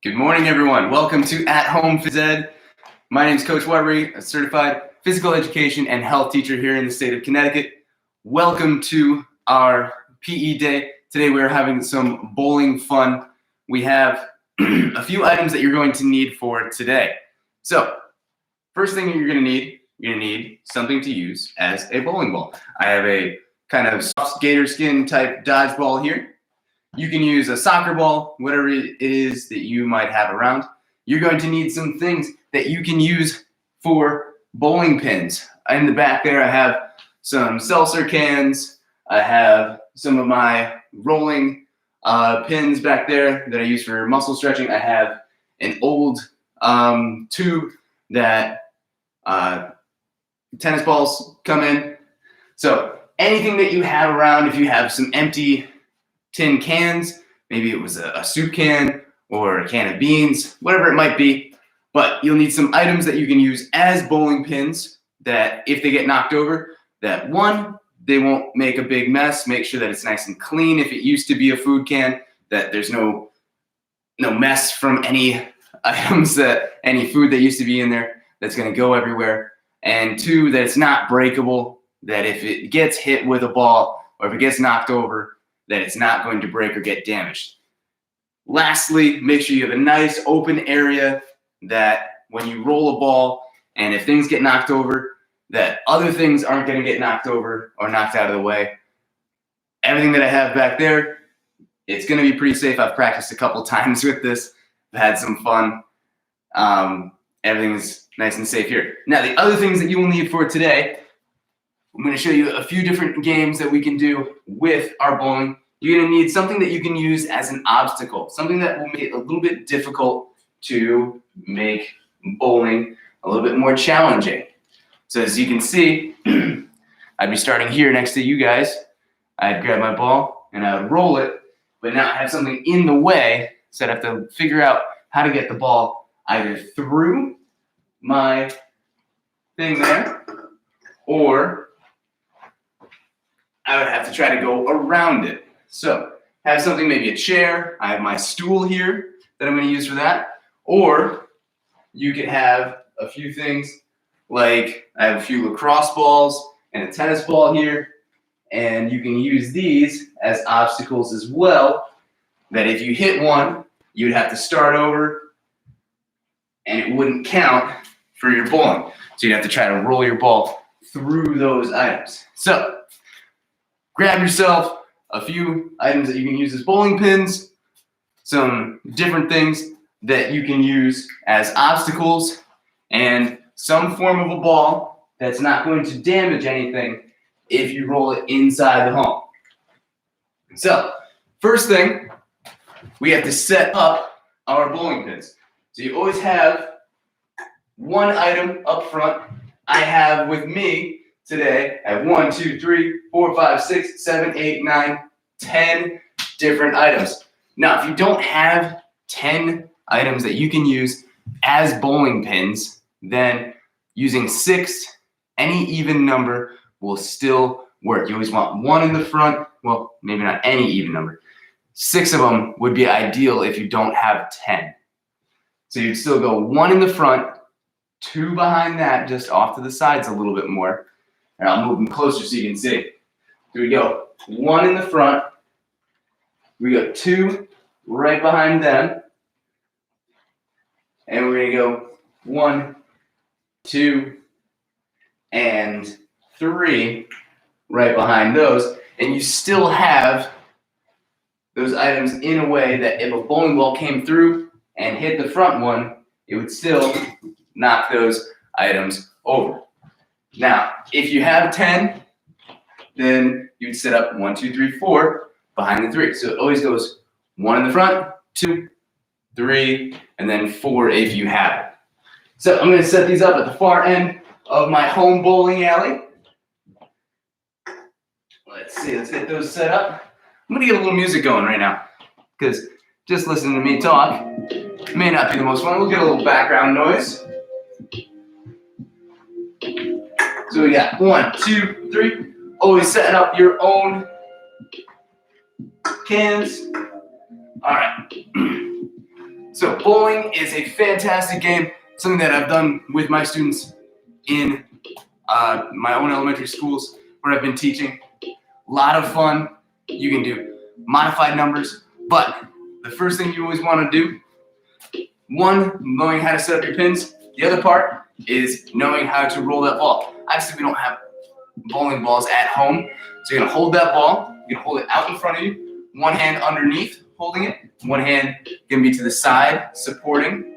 Good morning, everyone. Welcome to At Home Phys Ed. My name is Coach Weberry, a certified physical education and health teacher here in the state of Connecticut. Welcome to our PE day. Today we are having some bowling fun. We have a few items that you're going to need for today. So, first thing you're going to need something to use as a bowling ball. I have a kind of soft gator skin type dodgeball here. You can use a soccer ball, whatever it is that you might have around. You're going to need some things that you can use for bowling pins. In the back there, I have some seltzer cans. I have some of my rolling pins back there that I use for muscle stretching. I have an old tube that tennis balls come in. So anything that you have around, if you have some empty tin cans, maybe it was a soup can or a can of beans, whatever it might be, but you'll need some items that you can use as bowling pins that if they get knocked over, that one, they won't make a big mess. Make sure that it's nice and clean. If it used to be a food can, that there's no mess from any items, that any food that used to be in there that's going to go everywhere. And two, that it's not breakable, that if it gets hit with a ball or if it gets knocked over, that it's not going to break or get damaged. Lastly, make sure you have a nice open area that when you roll a ball and if things get knocked over, that other things aren't going to get knocked over or knocked out of the way. Everything that I have back there, it's going to be pretty safe. I've practiced a couple times with this. I've had some fun. Everything's nice and safe here. Now, the other things that you will need for today, I'm going to show you a few different games that we can do with our bowling. You're going to need something that you can use as an obstacle, something that will make it a little bit difficult to make bowling a little bit more challenging. So as you can see, I'd be starting here next to you guys. I'd grab my ball and I would roll it, but now I have something in the way, so I'd have to figure out how to get the ball either through my thing there, or I would have to try to go around it. So have something, maybe a chair. I have my stool here that I'm going to use for that. Or you could have a few things like I have a few lacrosse balls and a tennis ball here. And you can use these as obstacles as well, that if you hit one, you'd have to start over and it wouldn't count for your bowling. So you'd have to try to roll your ball through those items. So grab yourself a few items that you can use as bowling pins, some different things that you can use as obstacles, and some form of a ball that's not going to damage anything if you roll it inside the home. So, first thing, we have to set up our bowling pins. So you always have one item up front. I have with me today, I have 1, 2, 3, 4, 5, 6, 7, 8, 9, 10 different items. Now, if you don't have 10 items that you can use as bowling pins, then using 6, any even number, will still work. You always want one in the front. Well, maybe not any even number. 6 of them would be ideal if you don't have 10. So you'd still go 1 in the front, 2 behind that, just off to the sides a little bit more. And I'll move them closer so you can see. Here we go. 1 in the front. We go 2 right behind them. And we're going to go 1, 2, and 3 right behind those. And you still have those items in a way that if a bowling ball came through and hit the front one, it would still knock those items over. Now, if you have 10, then you'd set up 1, 2, 3, 4 behind the 3. So it always goes 1 in the front, 2, 3, and then 4 if you have it. So I'm going to set these up at the far end of my home bowling alley. Let's see, let's get those set up. I'm going to get a little music going right now, because just listening to me talk may not be the most fun. We'll get a little background noise. So we got 1, 2, 3. Always setting up your own cans. All right. So bowling is a fantastic game, something that I've done with my students in my own elementary schools where I've been teaching. A lot of fun. You can do modified numbers, but the first thing you always want to do, one, knowing how to set up your pins. The other part is knowing how to roll that ball. Obviously, we don't have bowling balls at home, so you're gonna hold that ball. You're gonna hold it out in front of you, one hand underneath holding it, one hand gonna be to the side supporting.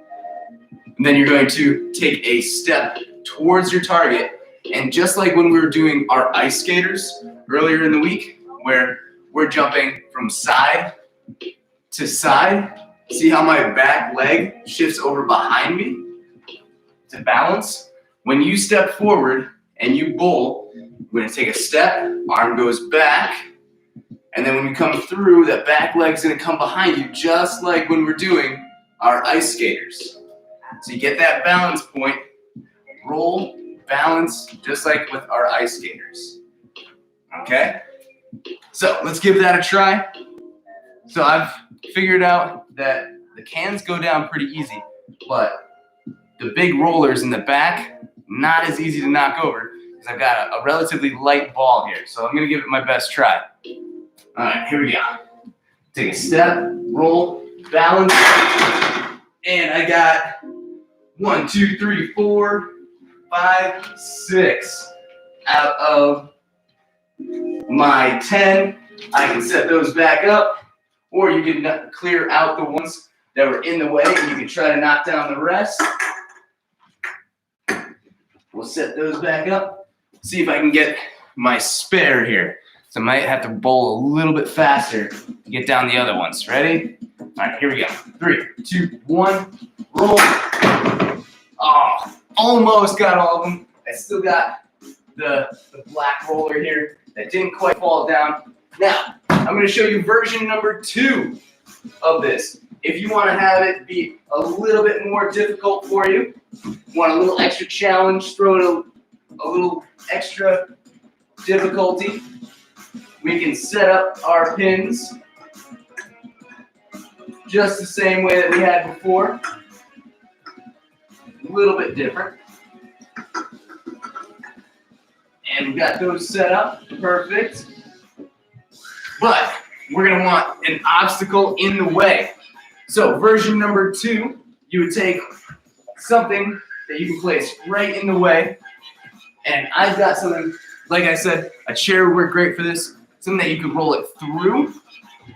And then you're going to take a step towards your target. And just like when we were doing our ice skaters earlier in the week, where we're jumping from side to side, see how my back leg shifts over behind me to balance? When you step forward and you bowl, we're gonna take a step, arm goes back, and then when we come through, that back leg's gonna come behind you, just like when we're doing our ice skaters. So you get that balance point, roll, balance, just like with our ice skaters. Okay? So let's give that a try. So I've figured out that the cans go down pretty easy, but the big rollers in the back, not as easy to knock over, because I've got a relatively light ball here. So I'm gonna give it my best try. All right, here we go. Take a step, roll, balance, and I got 1, 2, 3, 4, 5, 6 out of my 10. I can set those back up, or you can clear out the ones that were in the way, and you can try to knock down the rest. We'll set those back up. See if I can get my spare here. So I might have to bowl a little bit faster to get down the other ones. Ready? All right, here we go. 3, 2, 1, roll. Oh, almost got all of them. I still got the black roller here that didn't quite fall down. Now, I'm going to show you version number 2 of this. If you want to have it be a little bit more difficult for you, want a little extra challenge, throw in a little extra difficulty, we can set up our pins just the same way that we had before. A little bit different. And we've got those set up, perfect. But we're gonna want an obstacle in the way. So version number 2, you would take something that you can place right in the way. And I've got something, like I said, a chair would work great for this. Something that you can roll it through,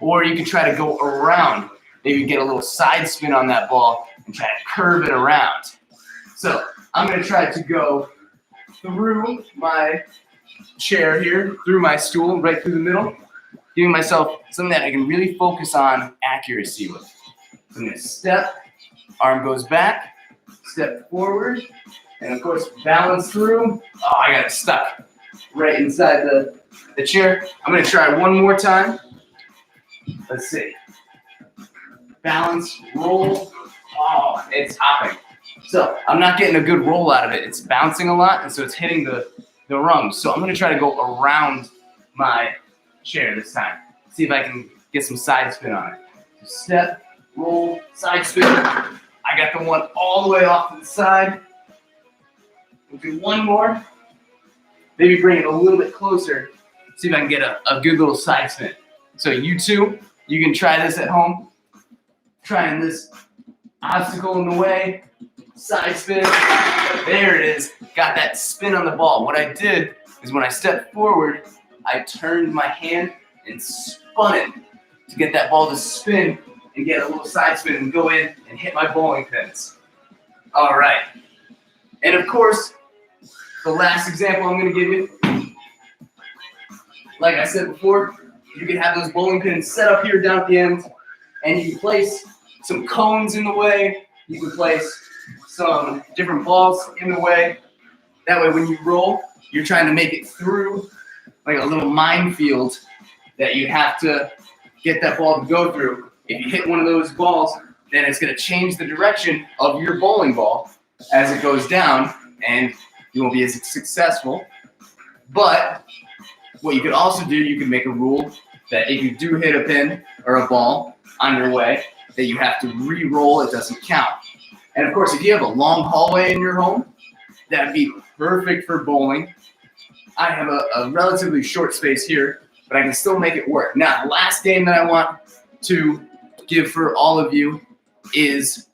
or you can try to go around. Maybe get a little side spin on that ball and try to curve it around. So I'm gonna try to go through my chair here, through my stool, right through the middle, giving myself something that I can really focus on accuracy with. So I'm gonna step, arm goes back, step forward, and of course balance through. Oh, I got it stuck right inside the chair. I'm gonna try one more time. Let's see. Balance, roll. Oh, it's hopping. So I'm not getting a good roll out of it. It's bouncing a lot, and so it's hitting the rungs. So I'm gonna try to go around my chair this time. See if I can get some side spin on it. So step, roll, side spin. I got the one all the way off to the side. We'll do one more. Maybe bring it a little bit closer. See if I can get a good little side spin. So you too, you can try this at home. Trying this obstacle in the way, side spin. There it is. Got that spin on the ball. What I did is when I stepped forward, I turned my hand and spun it to get that ball to spin and get a little side spin and go in and hit my bowling pins. All right. And of course, the last example I'm going to give you, like I said before, you can have those bowling pins set up here down at the end, and you can place some cones in the way. You can place some different balls in the way. That way when you roll, you're trying to make it through like a little minefield that you have to get that ball to go through. If you hit one of those balls, then it's going to change the direction of your bowling ball as it goes down, and you won't be as successful. But what you could also do, you can make a rule that if you do hit a pin or a ball on your way, that you have to re-roll, it doesn't count. And of course, if you have a long hallway in your home, that'd be perfect for bowling. I have a relatively short space here, but I can still make it work. Now, the last game that I want to give for all of you is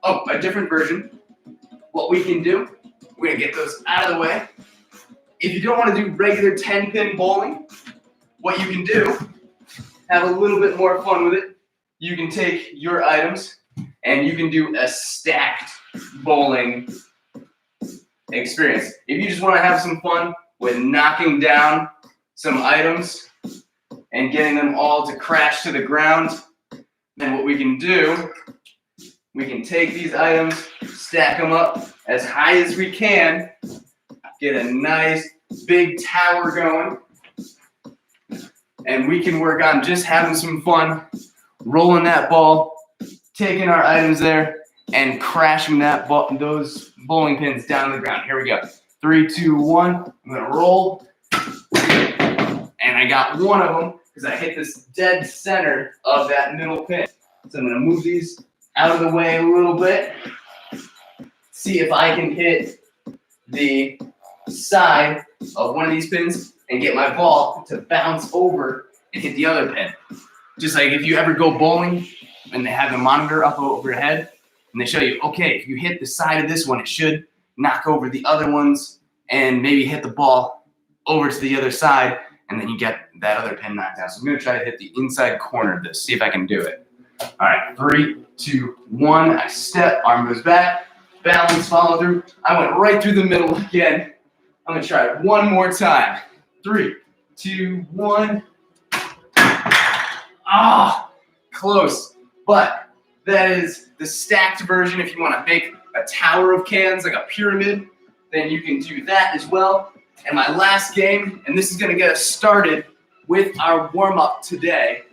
a different version. What we can do, we're gonna get those out of the way. If you don't want to do regular 10-pin bowling, what you can do, have a little bit more fun with it. You can take your items and you can do a stacked bowling experience. If you just want to have some fun with knocking down some items and getting them all to crash to the ground, then what we can do, we can take these items, stack them up as high as we can, get a nice big tower going, and we can work on just having some fun, rolling that ball, taking our items there, and crashing those bowling pins down to the ground. Here we go. 3, 2, 1. I'm gonna roll, and I got one of them because I hit this dead center of that middle pin. So I'm gonna move these out of the way a little bit. See if I can hit the side of one of these pins and get my ball to bounce over and hit the other pin. Just like if you ever go bowling and they have the monitor up overhead and they show you, okay, if you hit the side of this one, it should knock over the other ones and maybe hit the ball over to the other side, and then you get that other pin knocked out. So I'm gonna try to hit the inside corner of this, see if I can do it. All right, 3, 2, 1, I step, arm goes back, balance, follow through. I went right through the middle again. I'm gonna try it one more time. 3, 2, 1. Ah, close. But that is the stacked version. If you want to make a tower of cans, like a pyramid, then you can do that as well. And my last game, and this is gonna get us started with our warm-up today.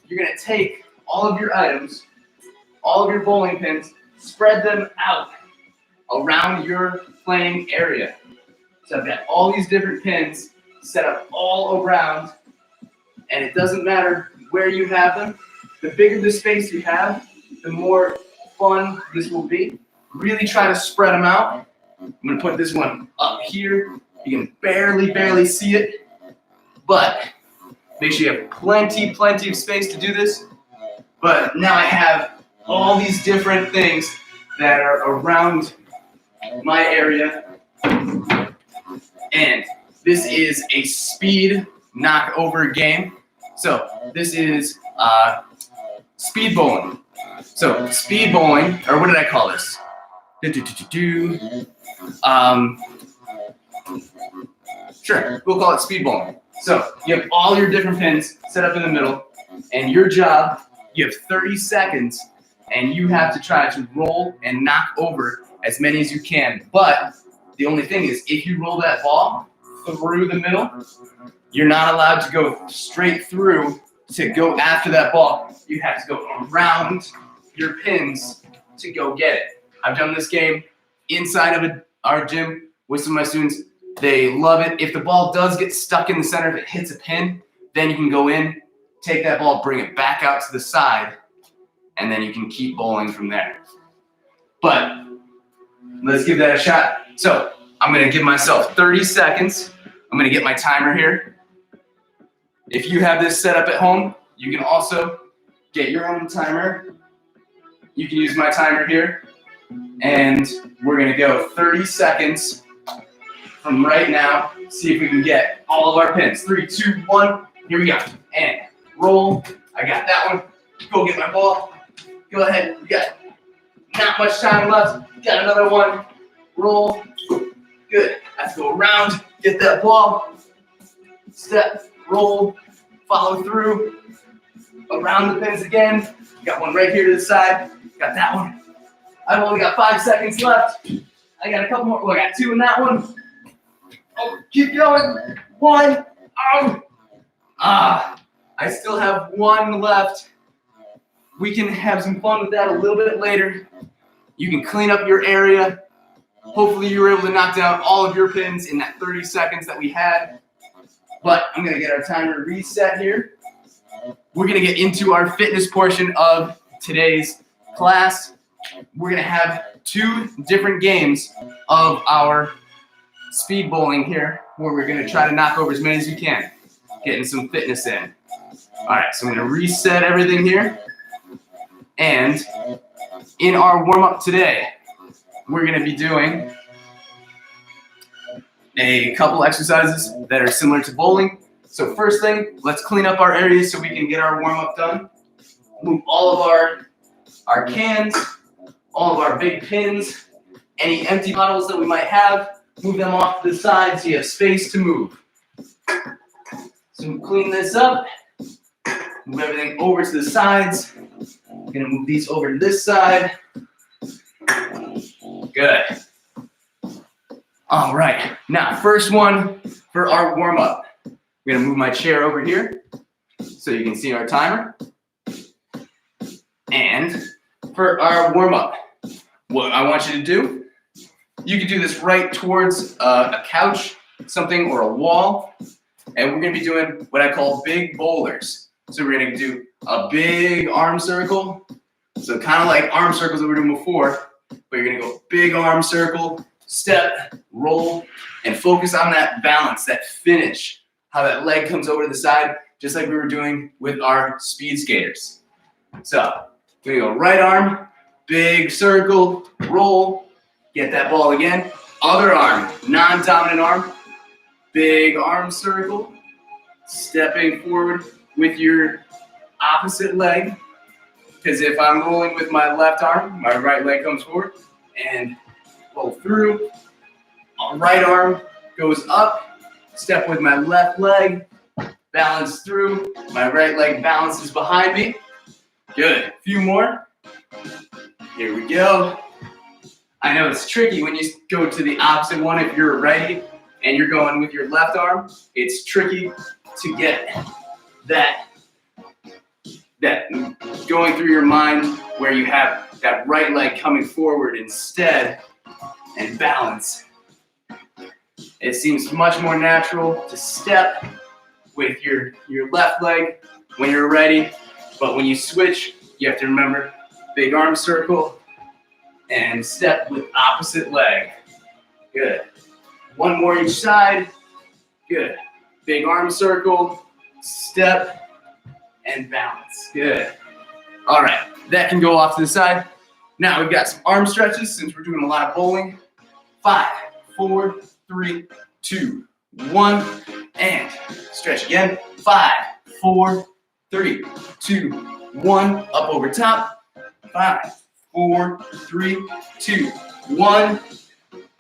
You're gonna take all of your items, all of your bowling pins, spread them out around your playing area. So I've got all these different pins set up all around, and it doesn't matter where you have them. The bigger the space you have, the more fun this will be. Really try to spread them out. I'm gonna put this one up here. You can barely see it, but make sure you have plenty of space to do this. But now I have all these different things that are around my area, and this is a speed knockover game. So this is speed bowling. So speed bowling, or what did I call this? Sure, we'll call it speed bowling. So you have all your different pins set up in the middle, and your job, you have 30 seconds, and you have to try to roll and knock over as many as you can. But the only thing is, if you roll that ball through the middle, you're not allowed to go straight through to go after that ball. You have to go around your pins to go get it. I've done this game inside of our gym with some of my students. They love it. If the ball does get stuck in the center, if it hits a pin, then you can go in, take that ball, bring it back out to the side, and then you can keep bowling from there. But let's give that a shot. So I'm gonna give myself 30 seconds. I'm gonna get my timer here. If you have this set up at home, you can also get your own timer. You can use my timer here. And we're gonna go 30 seconds from right now. See if we can get all of our pins. 3, 2, 1, here we go. And roll, I got that one. Go get my ball. Go ahead, we got not much time left. Got another one, roll, good. I have to go around, get that ball, step, roll, follow through, around the pins again. Got one right here to the side, got that one. I've only got 5 seconds left. I got a couple more, I got 2 in that one. Oh, keep going, 1, oh. I still have 1 left. We can have some fun with that a little bit later. You can clean up your area. Hopefully you were able to knock down all of your pins in that 30 seconds that we had. But I'm gonna get our timer reset here. we're gonna get into our fitness portion of today's class. We're gonna have 2 different games of our speed bowling here, where we're gonna try to knock over as many as we can, getting some fitness in. All right, so I'm gonna reset everything here. And in our warm-up today, we're gonna be doing a couple exercises that are similar to bowling. So first thing, let's clean up our areas so we can get our warm-up done. Move all of our cans, all of our big pins, any empty bottles that we might have, move them off to the side so you have space to move. So clean this up, move everything over to the sides. I'm gonna move these over to this side. Good. All right, now first one for our warm-up. I'm gonna move my chair over here so you can see our timer. And for our warm-up, what I want you to do, you can do this right towards a couch, something, or a wall. And we're gonna be doing what I call big bowlers. So we're gonna do a big arm circle. So kind of like arm circles that we were doing before, but you're gonna go big arm circle, step, roll, and focus on that balance, that finish, how that leg comes over to the side, just like we were doing with our speed skaters. So we're gonna go right arm, big circle, roll, get that ball again. Other arm, non-dominant arm, big arm circle, stepping forward with your opposite leg. Because if I'm rolling with my left arm, my right leg comes forward and roll through. Our right arm goes up, step with my left leg, balance through. My right leg balances behind me. Good. A few more. Here we go. I know it's tricky when you go to the opposite one if you're righty and you're going with your left arm. It's tricky to get that going through your mind where you have that right leg coming forward instead and balance. It seems much more natural to step with your left leg when you're ready, but when you switch, you have to remember big arm circle and step with opposite leg. Good. One more each side. Good. Big arm circle, step, and balance. Good. All right, that can go off to the side. Now we've got some arm stretches since we're doing a lot of bowling. 5, 4, 3, 2, 1, and stretch again. 5, 4, 3, 2, 1, up over top. 5, 4, 3, 2, 1,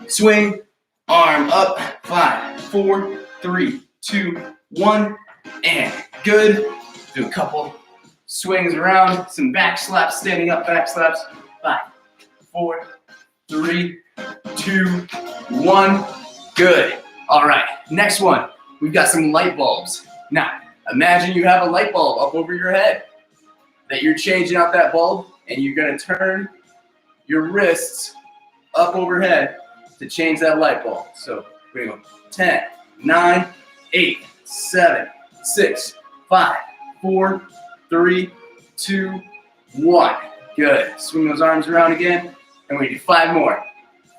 swing, arm up. 5, 4, 3, 2, 1, and good. Do a couple swings around, some back slaps, standing up back slaps. 5, 4, 3, 2, 1. Good. All right, next one. We've got some light bulbs. Now, imagine you have a light bulb up over your head that you're changing out that bulb, and you're gonna turn your wrists up overhead to change that light bulb. So we're gonna go 10, 9, 8, 7, 6, 5, 4, 3, 2, 1. Good. Swing those arms around again. And we do 5 more.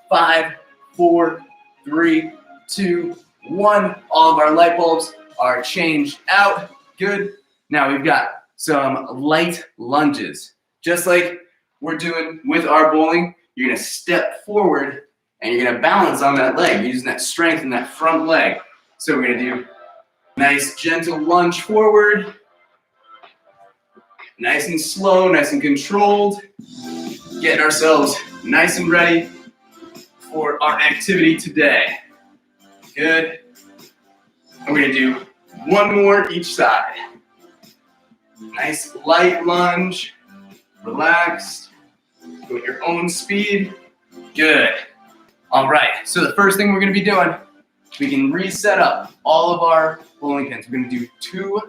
5, 4, 3, 2, 1. All of our light bulbs are changed out. Good. Now we've got some light lunges. Just like we're doing with our bowling, you're going to step forward and you're going to balance on that leg, using that strength in that front leg. So we're going to do nice gentle lunge forward. Nice and slow, nice and controlled. Getting ourselves nice and ready for our activity today. Good. And we're gonna do one more each side. Nice light lunge, relaxed, go at your own speed. Good. All right, so the first thing we're gonna be doing, we can reset up all of our bowling pins. We're gonna do 2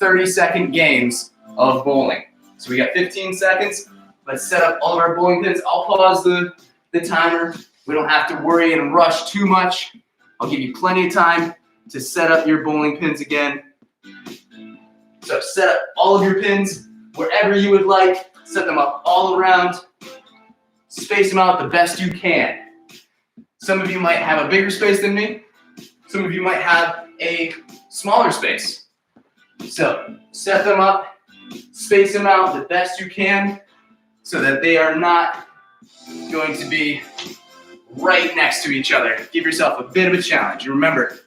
30-second games of bowling. So we got 15 seconds. Let's set up all of our bowling pins. I'll pause the timer. We don't have to worry and rush too much. I'll give you plenty of time to set up your bowling pins again. So set up all of your pins wherever you would like. Set them up all around. Space them out the best you can. Some of you might have a bigger space than me. Some of you might have a smaller space. So set them up, space them out the best you can so that they are not going to be right next to each other. Give yourself a bit of a challenge. Remember,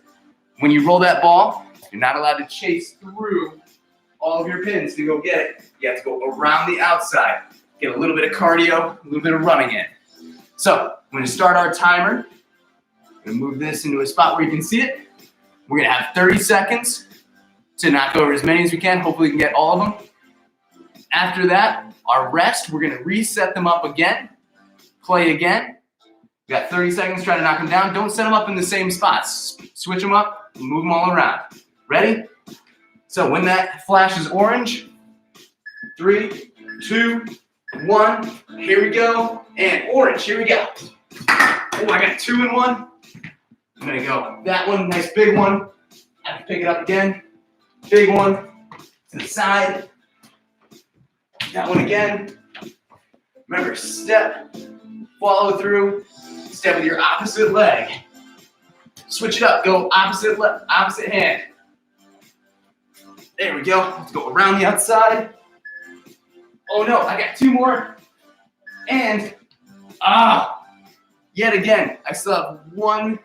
when you roll that ball, you're not allowed to chase through all of your pins to go get it. You have to go around the outside. Get a little bit of cardio, a little bit of running in. So, I'm gonna start our timer. I'm gonna move this into a spot where you can see it. We're gonna have 30 seconds to knock over as many as we can. Hopefully we can get all of them. After that, our rest, we're gonna reset them up again, play again. We got 30 seconds, try to knock them down. Don't set them up in the same spots. Switch them up, move them all around. Ready? So when that flashes orange, 3, 2, 1, here we go, and orange, here we go. Oh, I got 2 in 1. I'm gonna go that one, nice big one. I have to pick it up again. Big one, to the side. That one again. Remember, step, follow through, step with your opposite leg. Switch it up, go opposite hand. There we go, let's go around the outside. Oh no, I got 2 more. And, yet again, I still have one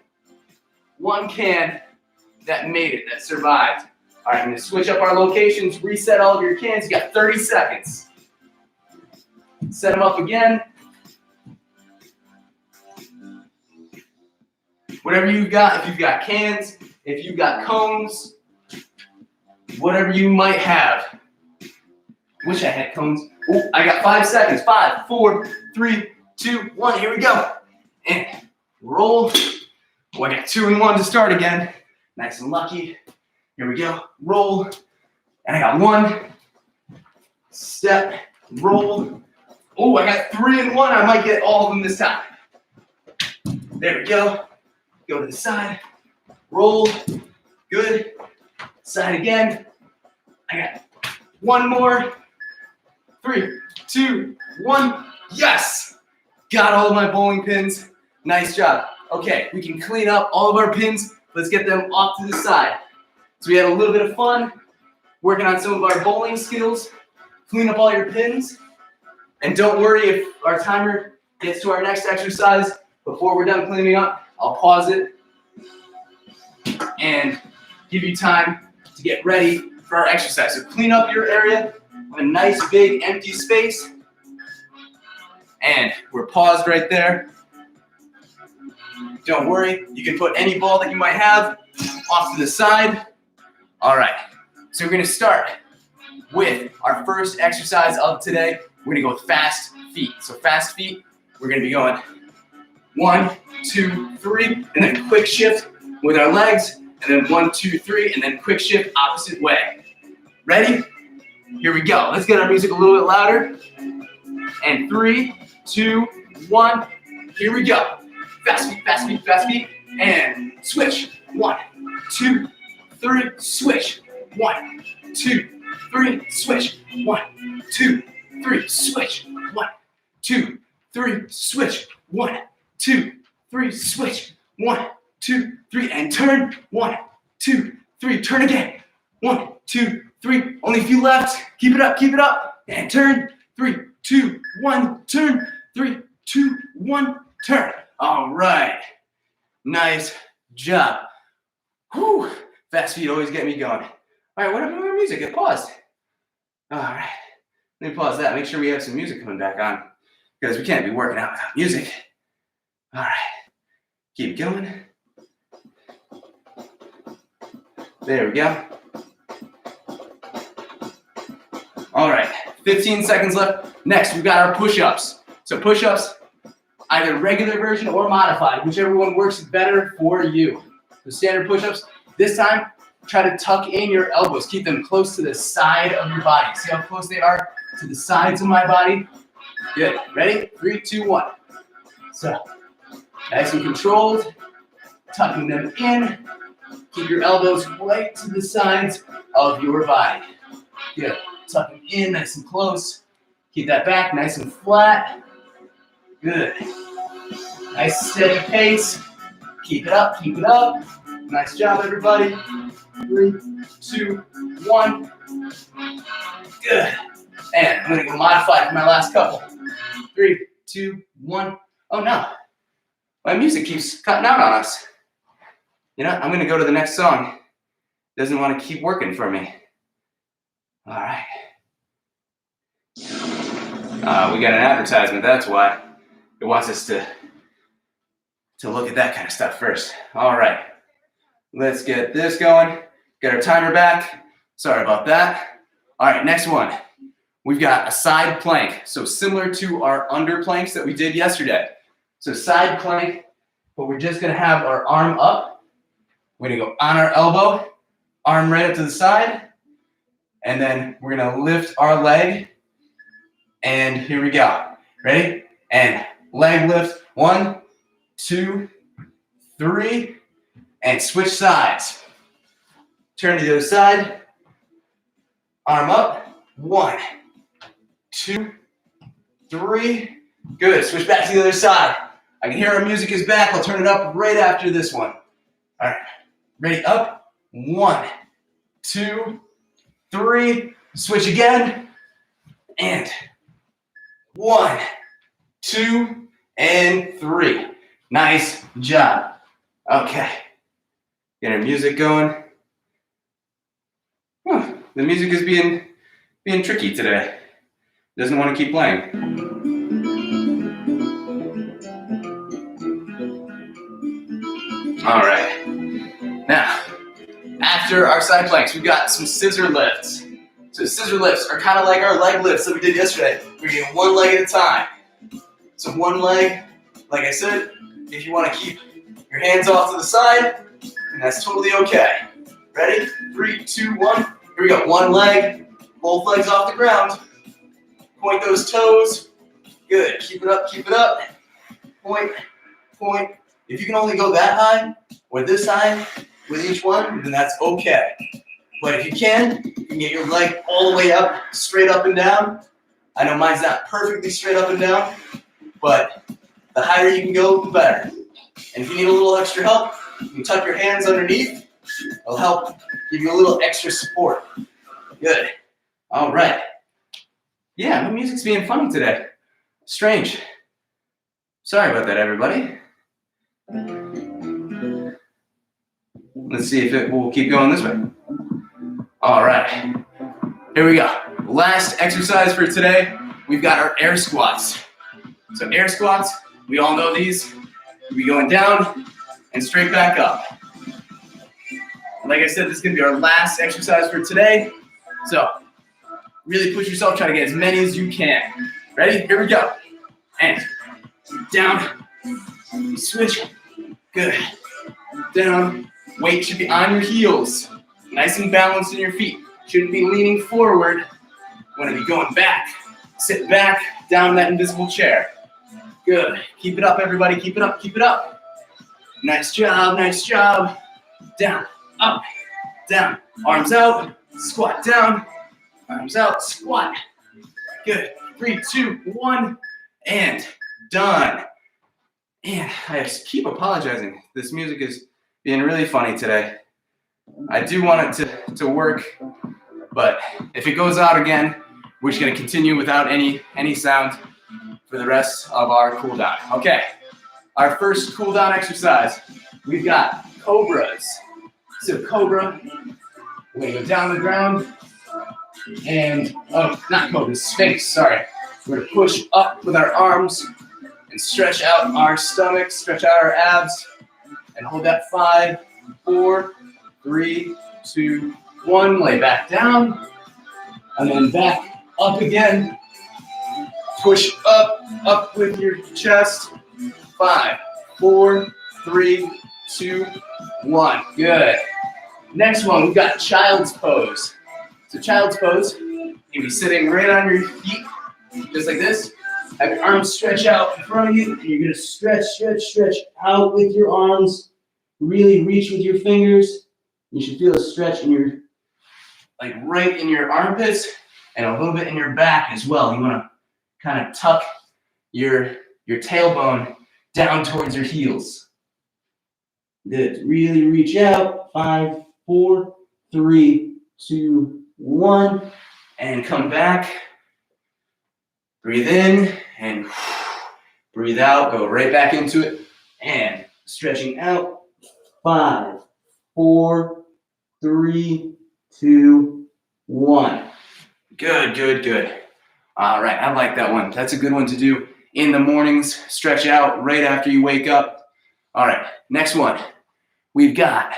can that made it, that survived. All right, I'm gonna switch up our locations, reset all of your cans. You got 30 seconds. Set them up again. Whatever you've got, if you've got cans, if you've got cones, whatever you might have. Wish I had cones. Oh, I got 5 seconds. 5, 4, 3, 2, 1. Here we go. And roll. Oh, I got 2 in 1 to start again. Nice and lucky. Here we go. Roll. And I got 1. Step. Roll. Oh, I got 3 in 1. I might get all of them this time. There we go. Go to the side. Roll. Good. Side again. I got 1 more. 3, 2, 1. Yes! Got all of my bowling pins. Nice job. Okay, we can clean up all of our pins. Let's get them off to the side. So we had a little bit of fun working on some of our bowling skills. Clean up all your pins. And don't worry if our timer gets to our next exercise. Before we're done cleaning up, I'll pause it and give you time to get ready for our exercise. So clean up your area. Have a nice big empty space. And we're paused right there. Don't worry, you can put any ball that you might have off to the side. All right, so we're gonna start with our first exercise of today. We're gonna go with fast feet. So fast feet, we're gonna be going 1, 2, 3, and then quick shift with our legs, and then 1, 2, 3, and then quick shift opposite way. Ready? Here we go. Let's get our music a little bit louder. And 3, 2, 1, here we go. Fast feet, fast feet, fast feet, and switch. 1, 2, 3, switch. 1, 2, 3, switch. 1, 2, 3, switch. 1, 2, 3, switch. 1, 2, 3, switch. 1, 2, 3, and turn. 1, 2, 3, turn again. 1, 2, 3, only a few left. Keep it up, and turn. 3, 2, 1, turn. 3, 2, 1, turn. All right, nice job. Whew, fast feet always get me going. All right, what happened to our music? It paused. All right, let me pause that. Make sure we have some music coming back on because we can't be working out without music. All right, keep going. There we go. All right, 15 seconds left. Next, we've got our push-ups. So push-ups, either regular version or modified, whichever one works better for you. The standard push-ups, this time, try to tuck in your elbows. Keep them close to the side of your body. See how close they are to the sides of my body? Good. Ready? 3, 2, 1. So, nice and controlled. Tucking them in. Keep your elbows right to the sides of your body. Good. Tucking in nice and close. Keep that back nice and flat. Good. Nice steady pace. Keep it up, keep it up. Nice job, everybody. 3, 2, 1. Good. And I'm gonna go modified for my last couple. 3, 2, 1. Oh no, my music keeps cutting out on us. You know, I'm gonna go to the next song. Doesn't want to keep working for me. All right. We got an advertisement, that's why. It wants us to look at that kind of stuff first. All right. Let's get this going. Get our timer back. Sorry about that. All right, next one. We've got a side plank. So similar to our under planks that we did yesterday. So side plank, but we're just gonna have our arm up. We're gonna go on our elbow, arm right up to the side, and then we're gonna lift our leg. And here we go. Ready? And leg lift. 1, 2, 3, and switch sides. Turn to the other side. Arm up. 1, 2, 3. Good. Switch back to the other side. I can hear our music is back. I'll turn it up right after this one. All right. Ready? Up. 1, 2, 3. Switch again. And 1, 2, and 3. Nice job. Okay. Get our music going. The music is being tricky today. Doesn't want to keep playing. All right. Now, after our side planks, we've got some scissor lifts. So scissor lifts are kind of like our leg lifts that we did yesterday. We're getting one leg at a time. So one leg, like I said, if you want to keep your hands off to the side, and that's totally okay. Ready? 3, 2, 1. Here we go. One leg, both legs off the ground. Point those toes. Good. Keep it up, keep it up. Point, point. If you can only go that high or this high with each one, then that's okay. But if you can get your leg all the way up, straight up and down. I know mine's not perfectly straight up and down, but the higher you can go, the better. And if you need a little extra help, you can tuck your hands underneath. It'll help give you a little extra support. Good. All right. Yeah, my music's being funny today. Strange. Sorry about that, everybody. Let's see if it will keep going this way. All right. Here we go. Last exercise for today. We've got our air squats. So air squats, we all know these. We'll be going down and straight back up. Like I said, this is going to be our last exercise for today. So really push yourself, try to get as many as you can. Ready? Here we go. And down, switch. Good. Down. Weight should be on your heels. Nice and balanced in your feet. Shouldn't be leaning forward. Want to be going back. Sit back, down in that invisible chair. Good. Keep it up, everybody. Keep it up, keep it up. Nice job, nice job. Down, up, down. Arms out, squat down. Arms out, squat. Good. 3, 2, 1, and done. And I keep apologizing. This music is being really funny today. I do want it to work, but if it goes out again, we're just gonna continue without any sound for the rest of our cool down. Okay, our first cool down exercise, we've got cobras. So cobra, we're gonna go down the ground and, oh, not cobra, sphinx, sorry. We're gonna push up with our arms and stretch out our stomach, stretch out our abs, and hold that 5, 4, 3, 2, 1. Lay back down, and then back up again. Push up with your chest. 5, 4, 3, 2, 1. Good. Next one, we've got child's pose. So child's pose, you're gonna be sitting right on your feet, just like this. Have your arms stretch out in front of you, and you're gonna stretch, stretch, stretch out with your arms. Really reach with your fingers. You should feel a stretch in your like right in your armpits and a little bit in your back as well. You want to kind of tuck your tailbone down towards your heels. Good. Really reach out. 5, 4, 3, 2, 1. And come back. Breathe in and breathe out. Go right back into it. And stretching out. 5, 4, 3, 2, 1. Good, good, good. All right, I like that one. That's a good one to do in the mornings. Stretch out right after you wake up. All right, next one. We've got,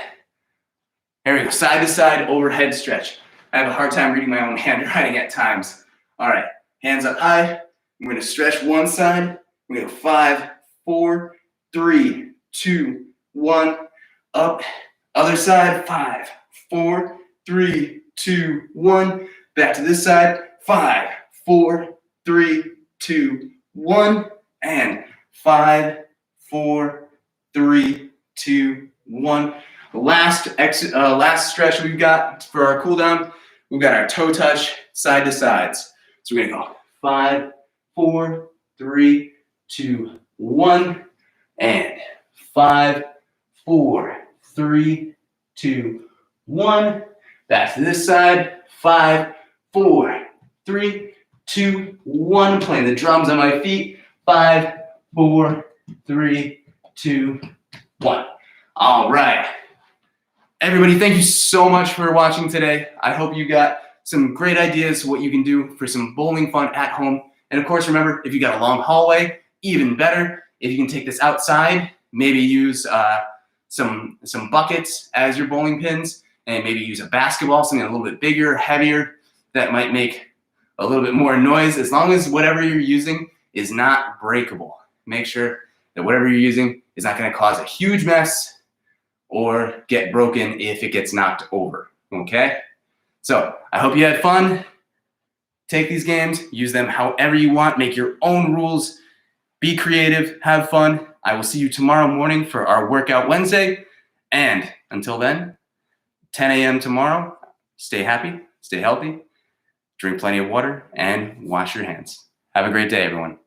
here we go, side to side overhead stretch. I have a hard time reading my own handwriting at times. All right, hands up high. I'm going to stretch one side. We go 5, 4, 3, 2, 1. Up. Other side. 5, 4, 3, 2, 1. Back to this side. 5, 4, 3, 2, 1. And 5, 4, 3, 2, 1. Last stretch we've got for our cool down. We've got our toe touch side to sides. So we're gonna go 5, 4, 3, 2, 1, and 5, 4, 3, 2, 1. Back to this side. 5, 4, 3, 2, 1. Playing the drums on my feet. 5, 4, 3, 2, 1. All right. Everybody, thank you so much for watching today. I hope you got some great ideas what you can do for some bowling fun at home. And of course, remember, if you got a long hallway, even better. If you can take this outside, maybe use some buckets as your bowling pins, and maybe use a basketball, something a little bit bigger, heavier, that might make a little bit more noise. As long as whatever you're using is not breakable. Make sure that whatever you're using is not going to cause a huge mess or get broken if it gets knocked over, okay? So I hope you had fun. Take these games, use them however you want, make your own rules, be creative, have fun. I will see you tomorrow morning for our Workout Wednesday. And until then, 10 a.m. tomorrow, stay happy, stay healthy, drink plenty of water, and wash your hands. Have a great day, everyone.